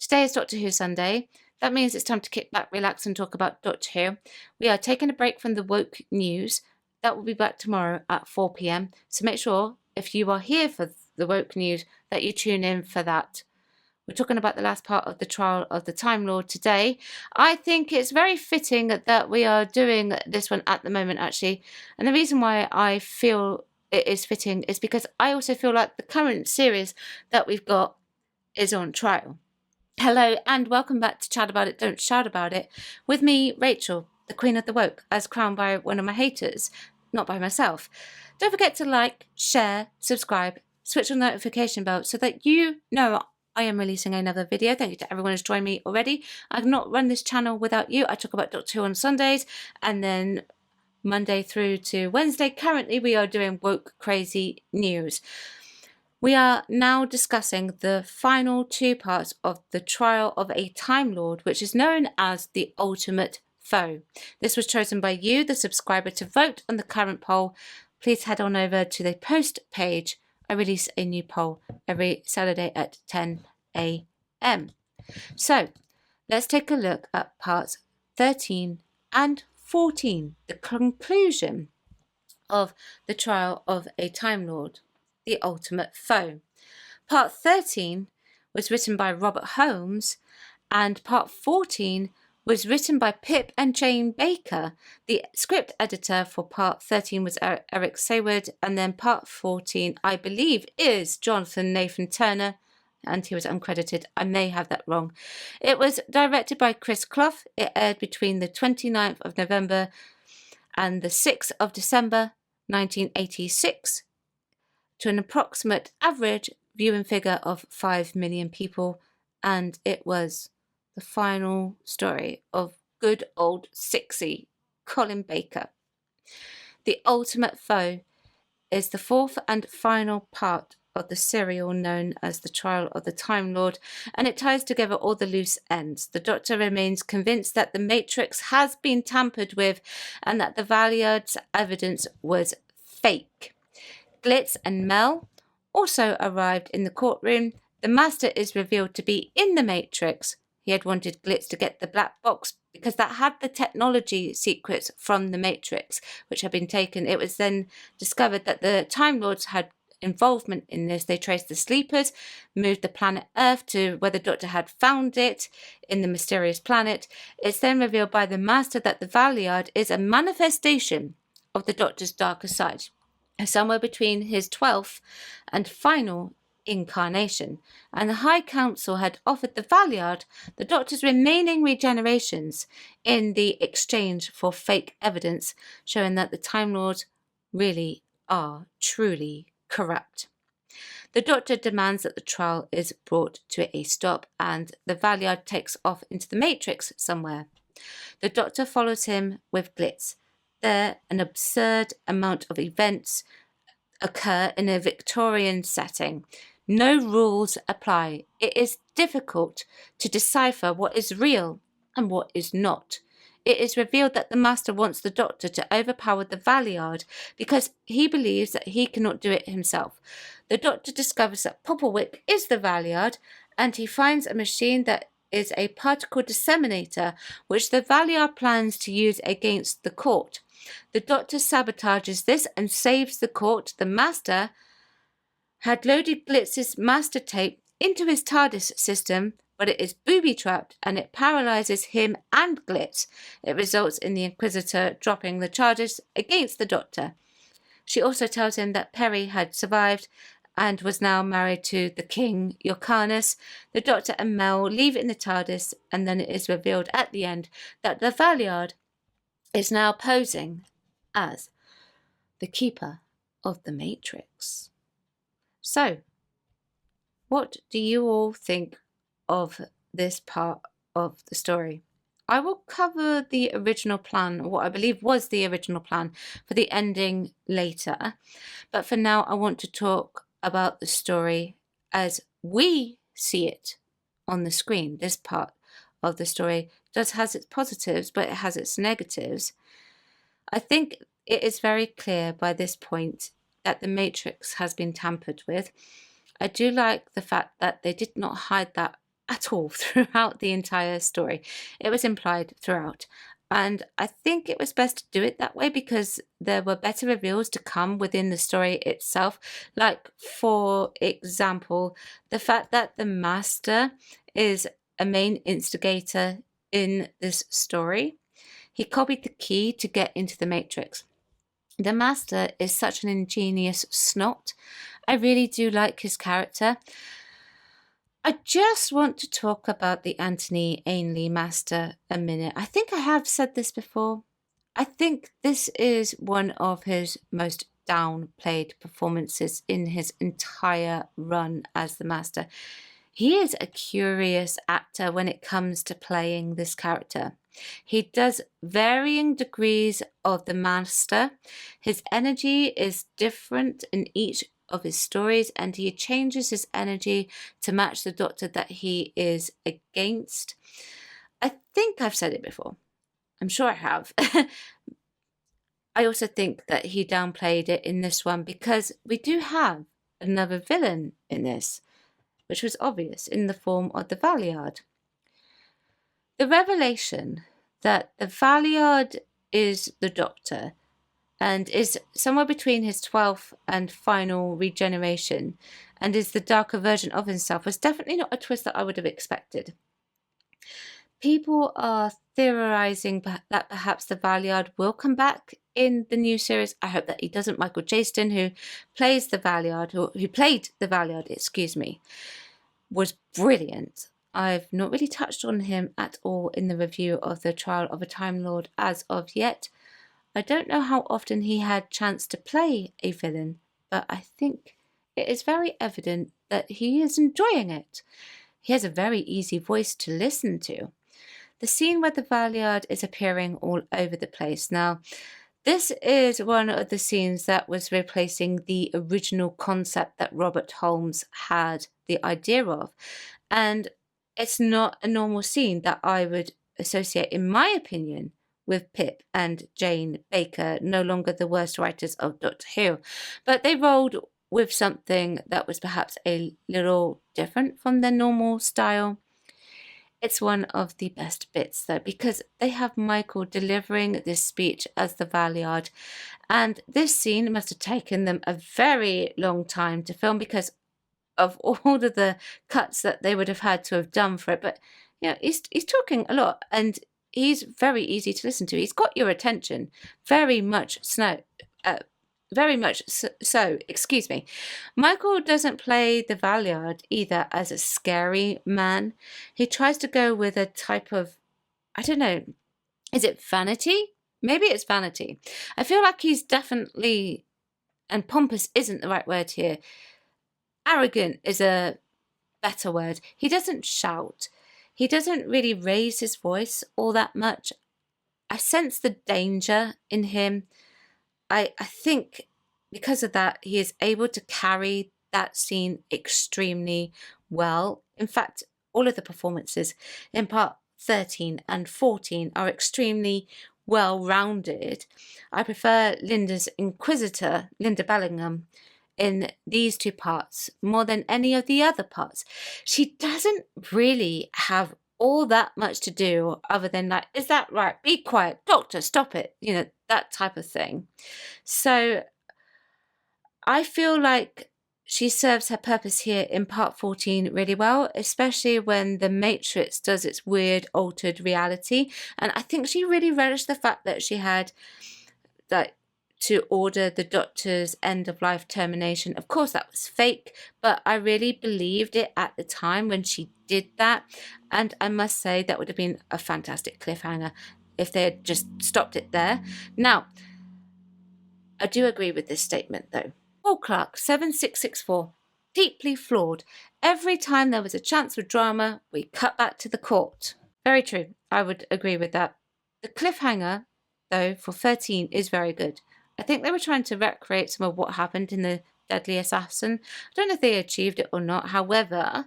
Today is Doctor Who Sunday. That means it's time to kick back, relax and talk about Doctor Who. We are taking a break from the woke news. That will be back tomorrow at 4 p.m. So make sure, if you are here for the woke news, that you tune in for that. We're talking about the last part of the trial of the Time Lord today. I think it's very fitting that we are doing this one at the moment, actually. And the reason why I feel it is fitting is because I also feel like the current series that we've got is on trial. Hello and welcome back to Chat About It, Don't Shout About It, with me, Rachel, the Queen of the Woke, as crowned by one of my haters, not by myself. Don't forget to like, share, subscribe, switch on the notification bell so that you know I am releasing another video. Thank you to everyone who's joined me already. I've not run this channel without you. I talk about Doctor Who on Sundays and then Monday through to Wednesday. Currently, we are doing woke crazy news. We are now discussing the final two parts of the trial of a Time Lord, which is known as the Ultimate Foe. This was chosen by you, the subscriber, to vote on the current poll. Please head on over to the post page. I release a new poll every Saturday at 10 a.m. So let's take a look at parts 13 and 14, the conclusion of the trial of a Time Lord, the Ultimate Foe. Part 13 was written by Robert Holmes, and part 14 was written by Pip and Jane Baker. The script editor for part 13 was Eric Sayward, and then part 14, I believe, is Jonathan Nathan Turner, and he was uncredited. I may have that wrong. It was directed by Chris Clough. It aired between the 29th of November and the 6th of December 1986 to an approximate average viewing figure of 5 million people, and it was the final story of good old Sixie, Colin Baker. The Ultimate Foe is the fourth and final part of the serial known as the Trial of the Time Lord, and it ties together all the loose ends. The Doctor remains convinced that the Matrix has been tampered with and that the Valeyard's evidence was fake. Glitz and Mel also arrived in the courtroom. The Master is revealed to be in the Matrix. He had wanted Glitz to get the black box because that had the technology secrets from the Matrix, which had been taken. It was then discovered that the Time Lords had involvement in this. They traced the sleepers, moved the planet Earth to where the Doctor had found it in the mysterious planet. It's then revealed by the Master that the Valeyard is a manifestation of the Doctor's darker side, somewhere between his 12th and final incarnation, and the High Council had offered the Valeyard the Doctor's remaining regenerations in the exchange for fake evidence showing that the Time Lords really are truly corrupt. The Doctor demands that the trial is brought to a stop and the Valeyard takes off into the Matrix somewhere. The Doctor follows him with Glitz. There, an absurd amount of events occur in a Victorian setting. No rules apply. It is difficult to decipher what is real and what is not. It is revealed that the Master wants the Doctor to overpower the Valeyard because he believes that he cannot do it himself. The Doctor discovers that Popplewick is the Valeyard, and he finds a machine that is a particle disseminator which the Valeyard plans to use against the court. The Doctor sabotages this and saves the court. The Master had loaded Glitz's master tape into his TARDIS system, but it is booby-trapped and it paralyzes him and Glitz. It results in the Inquisitor dropping the charges against the Doctor. She also tells him that Peri had survived and was now married to the King, Yrcanus. The Doctor and Mel leave in the TARDIS, and then it is revealed at the end that the Valeyard is now posing as the keeper of the Matrix. So, what do you all think of this part of the story? I will cover the original plan, what I believe was the original plan for the ending later. But for now, I want to talk about the story as we see it on the screen. This part of the story has its positives, but it has its negatives. I think it is very clear by this point that the Matrix has been tampered with. I do like the fact that they did not hide that at all throughout the entire story. It was implied throughout. And I think it was best to do it that way because there were better reveals to come within the story itself. Like, for example, the fact that the Master is a main instigator in this story. He copied the key to get into the Matrix. The Master is such an ingenious snot. I really do like his character. I just want to talk about the Anthony Ainley Master a minute. I think I have said this before. I think this is one of his most downplayed performances in his entire run as the Master. He is a curious actor when it comes to playing this character. He does varying degrees of the Master. His energy is different in each of his stories, and he changes his energy to match the Doctor that he is against. I think I've said it before. I'm sure I have. I also think that he downplayed it in this one because we do have another villain in this, which was obvious in the form of the Valeyard. The revelation that the Valeyard is the Doctor and is somewhere between his 12th and final regeneration and is the darker version of himself was definitely not a twist that I would have expected. People are theorizing that perhaps the Valeyard will come back in the new series. I hope that he doesn't. Michael Jaston, who plays the Valeyard, who played the Valeyard, was brilliant. I've not really touched on him at all in the review of the Trial of a Time Lord as of yet. I don't know how often he had chance to play a villain, but I think it is very evident that he is enjoying it. He has a very easy voice to listen to. The scene where the Valeyard is appearing all over the place. Now, this is one of the scenes that was replacing the original concept that Robert Holmes had the idea of. And it's not a normal scene that I would associate, in my opinion, with Pip and Jane Baker, no longer the worst writers of Doctor Who. But they rolled with something that was perhaps a little different from their normal style. It's one of the best bits, though, because they have Michael delivering this speech as the Valeyard. And this scene must have taken them a very long time to film because of all of the cuts that they would have had to have done for it. But, he's talking a lot and he's very easy to listen to. He's got your attention very much so. Excuse me. Michael doesn't play the Valeyard either as a scary man. He tries to go with a type of, I don't know, is it vanity? Maybe it's vanity. I feel like he's definitely, and pompous isn't the right word here, arrogant is a better word. He doesn't shout. He doesn't really raise his voice all that much. I sense the danger in him. I think because of that, he is able to carry that scene extremely well. In fact, all of the performances in part 13 and 14 are extremely well-rounded. I prefer Linda's Inquisitor, Linda Bellingham, in these two parts more than any of the other parts. She doesn't really have all that much to do other than like, is that right? Be quiet. Doctor, stop it. That type of thing. So I feel like she serves her purpose here in part 14 really well, especially when the Matrix does its weird altered reality. And I think she really relished the fact that she had to order the Doctor's end-of-life termination. Of course, that was fake, but I really believed it at the time when she did that. And I must say that would have been a fantastic cliffhanger if they had just stopped it there. Now, I do agree with this statement, though. Paul Clark, 7664, deeply flawed. Every time there was a chance for drama, we cut back to the court. Very true. I would agree with that. The cliffhanger, though, for 13 is very good. I think they were trying to recreate some of what happened in The Deadly Assassin. I don't know if they achieved it or not. However,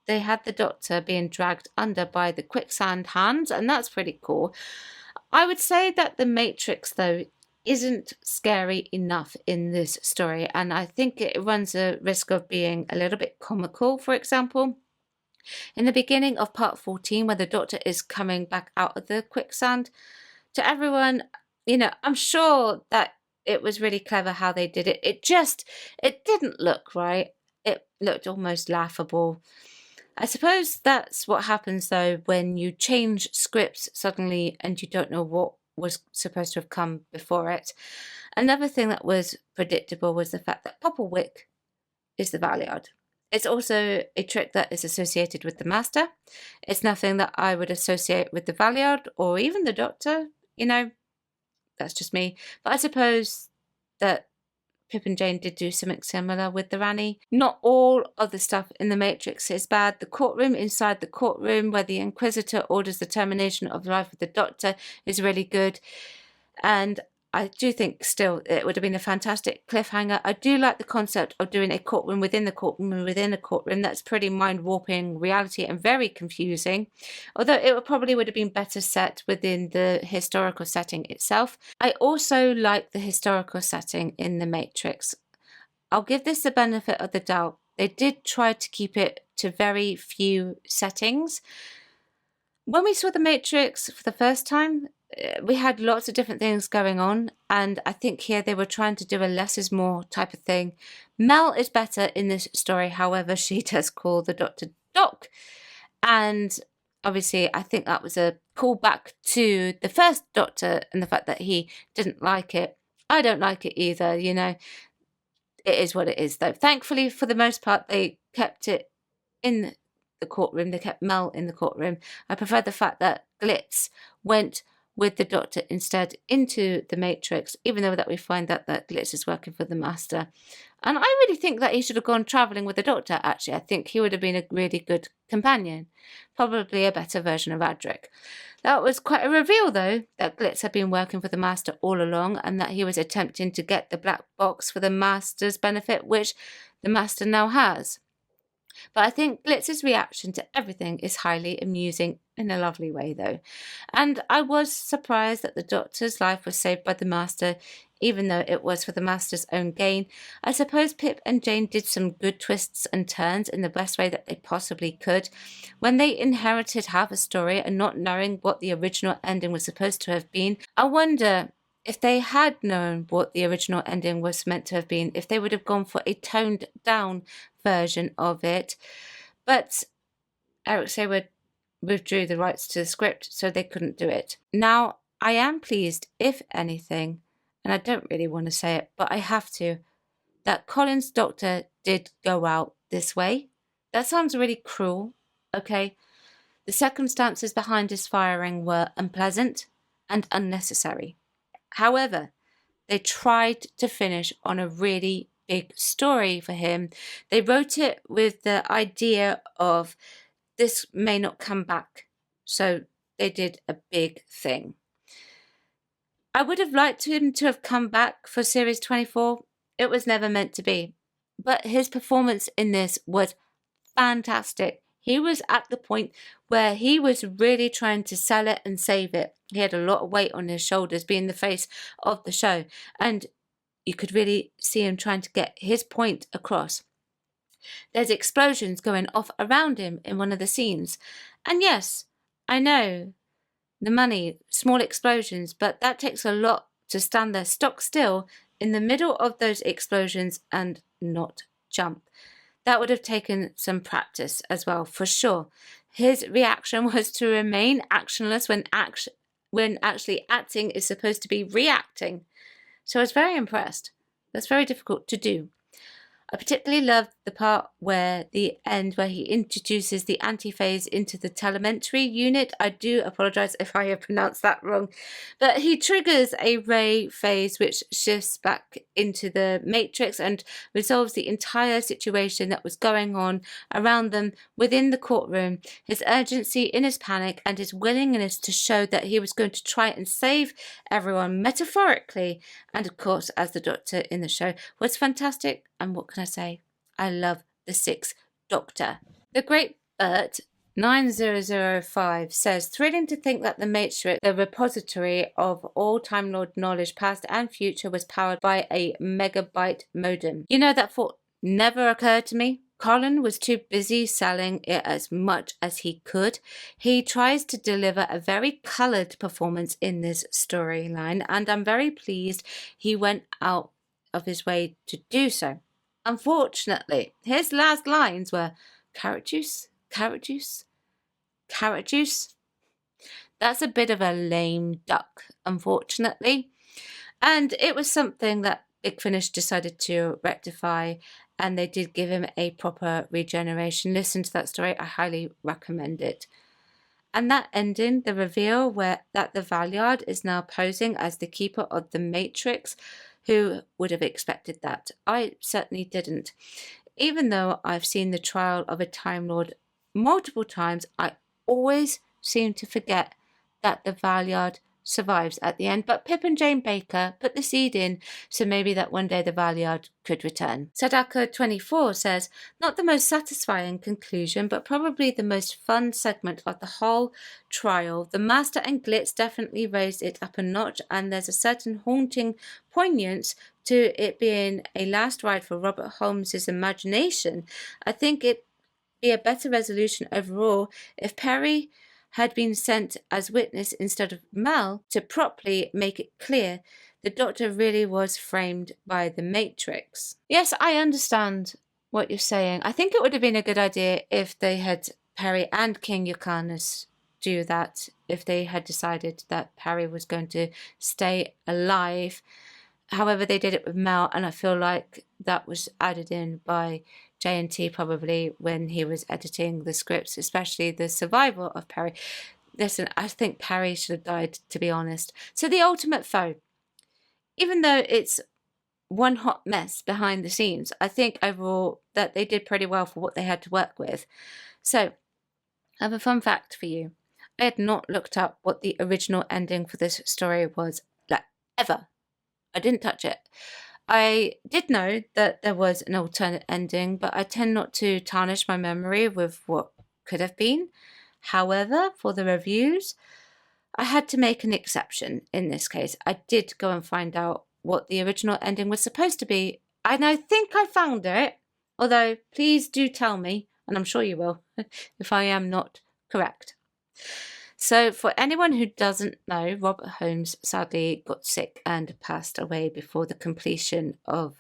they had the Doctor being dragged under by the quicksand hands, and that's pretty cool. I would say that the Matrix, though, isn't scary enough in this story, and I think it runs a risk of being a little bit comical, for example. In the beginning of part 14, where the Doctor is coming back out of the quicksand, to everyone, I'm sure that it was really clever how they did it. It didn't look right. It looked almost laughable. I suppose that's what happens though when you change scripts suddenly and you don't know what was supposed to have come before it. Another thing that was predictable was the fact that Popplewick is the Valeyard. It's also a trick that is associated with the Master. It's nothing that I would associate with the Valeyard or even the Doctor, that's just me. But I suppose that Pip and Jane did do something similar with the Rani. Not all of the stuff in the Matrix is bad. The courtroom inside the courtroom where the Inquisitor orders the termination of the life of the Doctor is really good. And I do think still it would have been a fantastic cliffhanger. I do like the concept of doing a courtroom within the courtroom and within a courtroom. That's pretty mind-warping reality and very confusing. Although it probably would have been better set within the historical setting itself. I also like the historical setting in The Matrix. I'll give this the benefit of the doubt. They did try to keep it to very few settings. When we saw The Matrix for the first time, we had lots of different things going on, and I think here they were trying to do a less is more type of thing. Mel is better in this story, however, she does call the Doctor Doc, and obviously I think that was a callback to the first Doctor and the fact that he didn't like it. I don't like it either, It is what it is, though. Thankfully, for the most part, they kept it in the courtroom. They kept Mel in the courtroom. I prefer the fact that Glitz went with the Doctor instead into the Matrix, even though that we find that Glitz is working for the Master. And I really think that he should have gone travelling with the Doctor, actually. I think he would have been a really good companion. Probably a better version of Adric. That was quite a reveal, though, that Glitz had been working for the Master all along and that he was attempting to get the black box for the Master's benefit, which the Master now has. But I think Glitz's reaction to everything is highly amusing in a lovely way, though. And I was surprised that the Doctor's life was saved by the Master, even though it was for the Master's own gain. I suppose Pip and Jane did some good twists and turns in the best way that they possibly could. When they inherited half a story and not knowing what the original ending was supposed to have been, I wonder if they had known what the original ending was meant to have been, if they would have gone for a toned down version of it. But Eric Saward withdrew the rights to the script, so they couldn't do it. Now, I am pleased, if anything, and I don't really want to say it, but I have to, that Colin's Doctor did go out this way. That sounds really cruel, okay? The circumstances behind his firing were unpleasant and unnecessary. However, they tried to finish on a really big story for him. They wrote it with the idea of this may not come back. So they did a big thing. I would have liked him to have come back for Series 24. It was never meant to be. But his performance in this was fantastic. He was at the point where he was really trying to sell it and save it. He had a lot of weight on his shoulders, being the face of the show. And you could really see him trying to get his point across. There's explosions going off around him in one of the scenes. And yes, I know, the money, small explosions, but that takes a lot to stand there stock still in the middle of those explosions and not jump. That would have taken some practice as well, for sure. His reaction was to remain actionless when actually acting is supposed to be reacting. So I was very impressed. That's very difficult to do. I particularly loved the part where the end where he introduces the antiphase into the telemetry unit. I do apologise if I have pronounced that wrong. But he triggers a ray phase which shifts back into the Matrix and resolves the entire situation that was going on around them within the courtroom. His urgency in his panic and his willingness to show that he was going to try and save everyone metaphorically and of course as the Doctor in the show was fantastic. And what can I say? I love the Sixth Doctor. The Great Bert 9005 says, thrilling to think that the Matrix, the repository of all Time Lord knowledge past and future, was powered by a megabyte modem. That thought never occurred to me. Colin was too busy selling it as much as he could. He tries to deliver a very coloured performance in this storyline, and I'm very pleased he went out of his way to do so. Unfortunately, his last lines were carrot juice, carrot juice, carrot juice. That's a bit of a lame duck, unfortunately. And it was something that Big Finish decided to rectify, and they did give him a proper regeneration. Listen to that story. I highly recommend it. And that ending, the reveal that the Valeyard is now posing as the keeper of the Matrix, who would have expected that? I certainly didn't. Even though I've seen the trial of a Time Lord multiple times, I always seem to forget that the Valeyard survives at the end. But Pip and Jane Baker put the seed in, so maybe that one day the Valeyard could return. Sadaka24 says, not the most satisfying conclusion, but probably the most fun segment of the whole trial. The Master and Glitz definitely raised it up a notch, and there's a certain haunting poignance to it being a last ride for Robert Holmes's imagination. I think it'd be a better resolution overall if Perry had been sent as witness instead of Mel to properly make it clear the Doctor really was framed by the Matrix. Yes, I understand what you're saying. I think it would have been a good idea if they had Perry and King Yukanus do that, if they had decided that Perry was going to stay alive. However, they did it with Mel, and I feel like that was added in by J&T probably when he was editing the scripts, especially the survival of Perry. Listen, I think Perry should have died, to be honest. So the ultimate foe, even though it's one hot mess behind the scenes, I think overall that they did pretty well for what they had to work with. So I have a fun fact for you. I had not looked up what the original ending for this story was, like, ever. I didn't touch it. I did know that there was an alternate ending, but I tend not to tarnish my memory with what could have been. However, for the reviews, I had to make an exception in this case. I did go and find out what the original ending was supposed to be, and I think I found it, although please do tell me, and I'm sure you will, if I am not correct. So for anyone who doesn't know, Robert Holmes sadly got sick and passed away before the completion of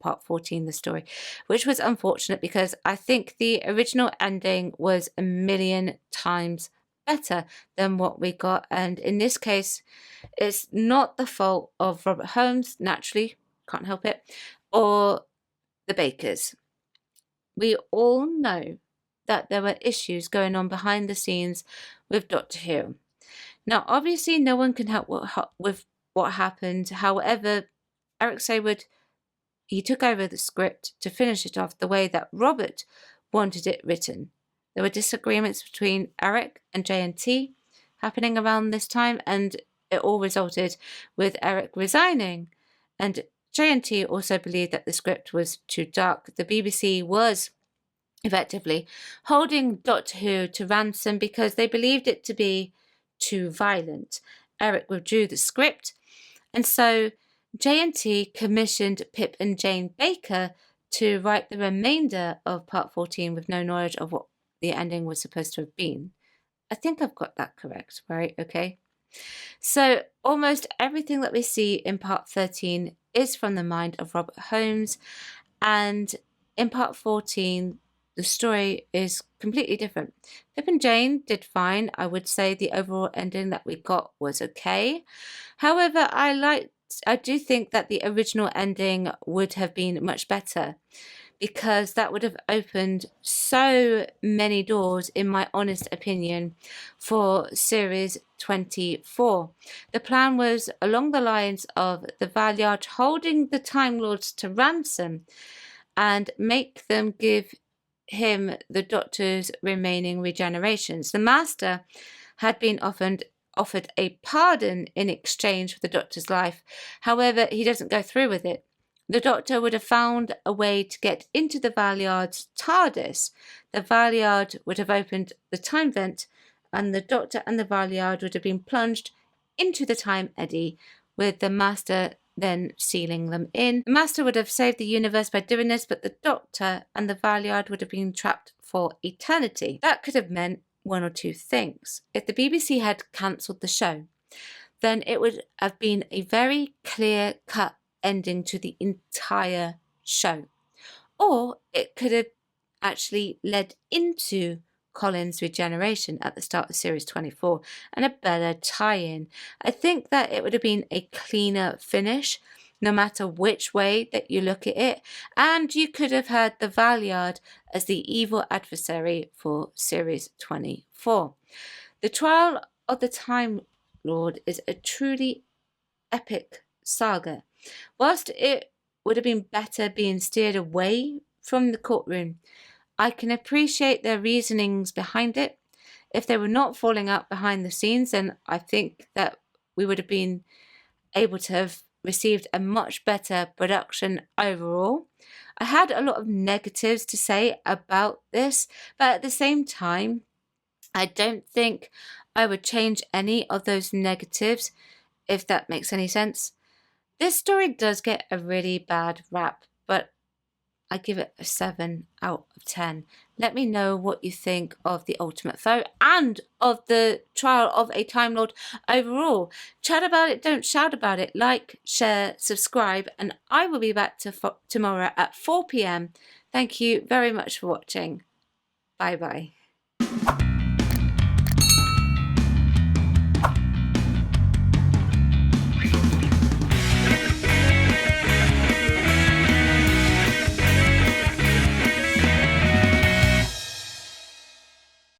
part 14, the story, which was unfortunate because I think the original ending was a million times better than what we got. And in this case, it's not the fault of Robert Holmes, naturally, can't help it, or the Bakers. We all know that there were issues going on behind the scenes with Doctor Who. Now, obviously, no one can help with what happened. However, Eric Saward, he took over the script to finish it off the way that Robert wanted it written. There were disagreements between Eric and J&T happening around this time, and it all resulted with Eric resigning. And J&T also believed that the script was too dark. The BBC was effectively holding Doctor Who to ransom because they believed it to be too violent. Eric withdrew the script, and so J&T commissioned Pip and Jane Baker to write the remainder of part 14 with no knowledge of what the ending was supposed to have been. I think I've got that correct, right? Okay. So almost everything that we see in part 13 is from the mind of Robert Holmes, and in part 14 the story is completely different. Pip and Jane did fine. I would say the overall ending that we got was okay. However, I do think that the original ending would have been much better, because that would have opened so many doors, in my honest opinion, for series 24. The plan was along the lines of the Valeyard holding the Time Lords to ransom and make them give him the Doctor's remaining regenerations. The Master had been offered a pardon in exchange for the Doctor's life. However, he doesn't go through with it. The Doctor would have found a way to get into the Valeyard's TARDIS. The Valeyard would have opened the time vent, and the Doctor and the Valeyard would have been plunged into the time eddy, with the Master then sealing them in. The Master would have saved the universe by doing this, but the Doctor and the Valeyard would have been trapped for eternity. That could have meant one or two things. If the BBC had cancelled the show, then it would have been a very clear-cut ending to the entire show. Or it could have actually led into Colin's regeneration at the start of series 24 and a better tie-in. I think that it would have been a cleaner finish no matter which way that you look at it, and you could have had the Valeyard as the evil adversary for series 24. The Trial of the Time Lord is a truly epic saga. Whilst it would have been better being steered away from the courtroom, I can appreciate their reasonings behind it. If they were not falling out behind the scenes, then I think that we would have been able to have received a much better production overall. I had a lot of negatives to say about this, but at the same time, I don't think I would change any of those negatives, if that makes any sense. This story does get a really bad rap, but I give it a 7 out of 10. Let me know what you think of The Ultimate Foe and of the Trial of a Time Lord overall. Chat about it, don't shout about it. Like, share, subscribe, and I will be back tomorrow at 4 p.m. Thank you very much for watching. Bye bye.